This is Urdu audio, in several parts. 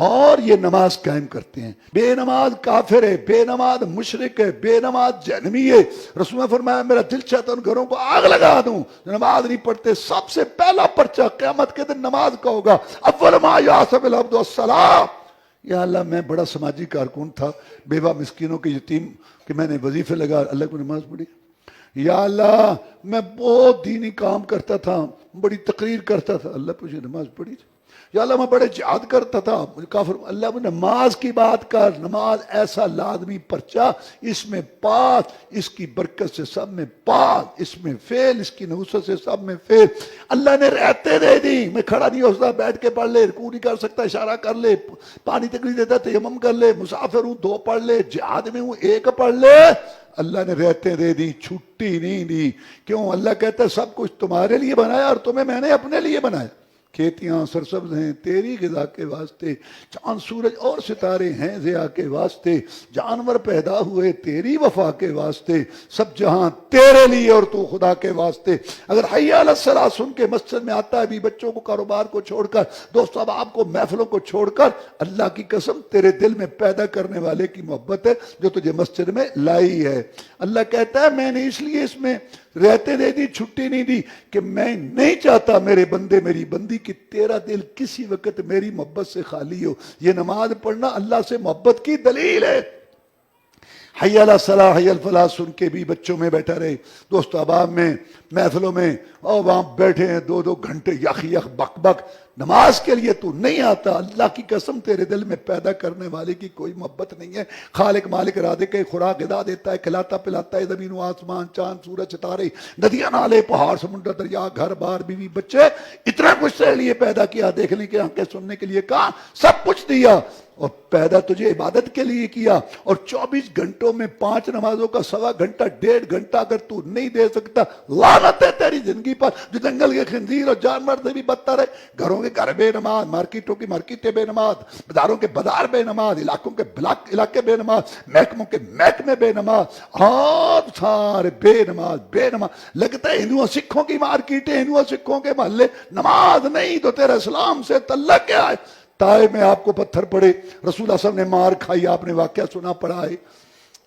اور یہ نماز قائم کرتے ہیں. بے نماز کافر ہے، بے نماز مشرک ہے، بے نماز جہنمی ہے. رسول نے فرمایا میرا دل چاہتا ہے ان گھروں کو آگ لگا دوں. نماز نہیں پڑھتے. سب سے پہلا پرچہ قیامت کے دن نماز کا ہوگا. اول ما یحسب العبد الصلاۃ. یا اللہ میں بڑا سماجی کارکن تھا، بیوہ مسکینوں کے یتیم کہ میں نے وظیفے لگا، اللہ کو نماز پڑھی. یا اللہ میں بہت دینی کام کرتا تھا، بڑی تقریر کرتا تھا، اللہ پوچھے نماز پڑھی. یا اللہ میں بڑے جہاد کرتا تھا، کافر. اللہ نماز کی بات کر. نماز ایسا لازمی پرچہ، اس میں پاس، اس کی برکت سے سب میں پاس، اس میں فیل، اس کی نحوست سے سب میں فیل. اللہ نے رہتے دے دی. میں کھڑا نہیں ہو سکتا، بیٹھ کے پڑھ لے. رکوع نہیں کر سکتا، اشارہ کر لے. پانی تک نہیں دیتا، تیمم کر لے. مسافر ہوں 2 پڑھ لے. جہاد میں ہوں 1 پڑھ لے. اللہ نے رہتے دے دی، چھٹی نہیں دی. کیوں؟ اللہ کہتا ہے سب کچھ تمہارے لیے بنایا اور تمہیں میں نے اپنے لیے بنایا. کھیتیاں سرسبز ہیں تیری غذا کے واسطے، چاند سورج اور ستارے ہیں ضیاء کے واسطے، جانور پیدا ہوئے تیری وفا کے واسطے، سب جہاں تیرے لیے اور تو خدا کے واسطے. اگر حی علی الصلاۃ سن کے مسجد میں آتا ہے بھی، بچوں کو کاروبار کو چھوڑ کر، دوست احباب کو محفلوں کو چھوڑ کر، اللہ کی قسم تیرے دل میں پیدا کرنے والے کی محبت ہے جو تجھے مسجد میں لائی ہے. اللہ کہتا ہے میں نے اس لیے اس میں رہتے دے دی، چھٹی نہیں دی کہ میں نہیں چاہتا میرے بندے میری بندی کہ تیرا دل کسی وقت میری محبت سے خالی ہو. یہ نماز پڑھنا اللہ سے محبت کی دلیل ہے. حی علی الصلاۃ حی الفلاح سن کے بھی بچوں میں بیٹھا رہے، دوست احباب میں، محفلوں میں، اور وہاں بیٹھے ہیں 2 گھنٹے یخ یخ بک بک. نماز کے لیے تو نہیں آتا. اللہ کی قسم تیرے دل میں پیدا کرنے والے کی کوئی محبت نہیں ہے. خالق مالک رازق ہے، خوراک غذا دیتا ہے، کھلاتا پلاتا ہے، زمین و آسمان، چاند سورج ستارے، ندیاں نالے، پہاڑ سمندر دریا، گھر بار بیوی بچے، اتنا کچھ تیرے لیے پیدا کیا. دیکھنے کے آنکھیں، سننے کے لیے کہاں، سب کچھ دیا. اور پیدا تجھے عبادت کے لیے کیا. اور 24 گھنٹوں میں 5 نمازوں کا 1.25 گھنٹہ 1.5 گھنٹہ اگر تو نہیں دے سکتا، لعنت ہے تیری زندگی پر جو جنگل کے خنزیر اور جانور سے بھی بدتر ہے. گھروں کے گھر بے نماز، مارکیٹوں کی مارکیٹیں بے نماز، بازاروں کے بازار بے نماز، علاقوں کے علاقے بے نماز، محکموں کے محکمے بے نماز، اور سارے بے نماز بے نماز. لگتا ہے ہندوؤں سکھوں کی مارکیٹیں، ہندوؤں سکھوں کے محلے. نماز نہیں تو تیرا اسلام سے تعلق کیا ہے؟ طائف میں آپ کو پتھر پڑے، رسول اللہ صلی اللہ علیہ وسلم نے مار کھائی، آپ نے واقعہ سنا پڑا ہے.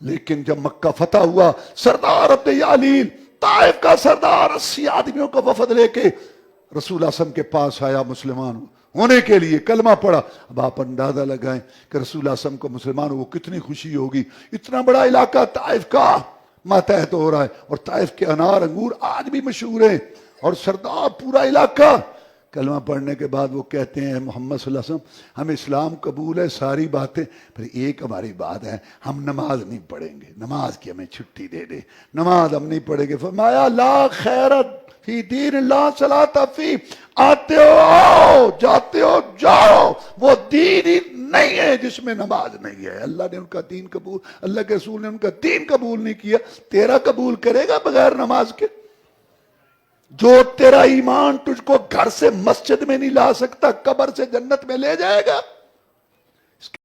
لیکن جب مکہ فتح ہوا، سردار عبد یعلیل، طائف کا سردار، 80 آدمیوں کا وفد لے کے رسول اللہ صلی اللہ علیہ وسلم کے پاس آیا مسلمان ہونے کے لیے، کلمہ پڑا. اب آپ اندازہ لگائیں کہ رسول اللہ صلی اللہ علیہ وسلم کو مسلمان ہو وہ کتنی خوشی ہوگی. اتنا بڑا علاقہ طائف کا ماتحت ہو رہا ہے، اور طائف کے انار انگور آج بھی مشہور ہیں. اور سردار پورا علاقہ کلمہ پڑھنے کے بعد وہ کہتے ہیں محمد صلی اللہ علیہ وسلم ہم اسلام قبول ہے ساری باتیں، پھر ایک ہماری بات ہے، ہم نماز نہیں پڑھیں گے، نماز کی ہمیں چھٹی دے دے، نماز ہم نہیں پڑھیں گے. فرمایا لا خیرت فی دین اللہ صلاۃ فی. آتے ہو آؤ، جاتے ہو جاؤ، وہ دین ہی نہیں ہے جس میں نماز نہیں ہے. اللہ نے ان کا دین قبول، اللہ کے رسول نے ان کا دین قبول نہیں کیا. تیرا قبول کرے گا بغیر نماز کے؟ جو تیرا ایمان تجھ کو گھر سے مسجد میں نہیں لا سکتا، قبر سے جنت میں لے جائے گا.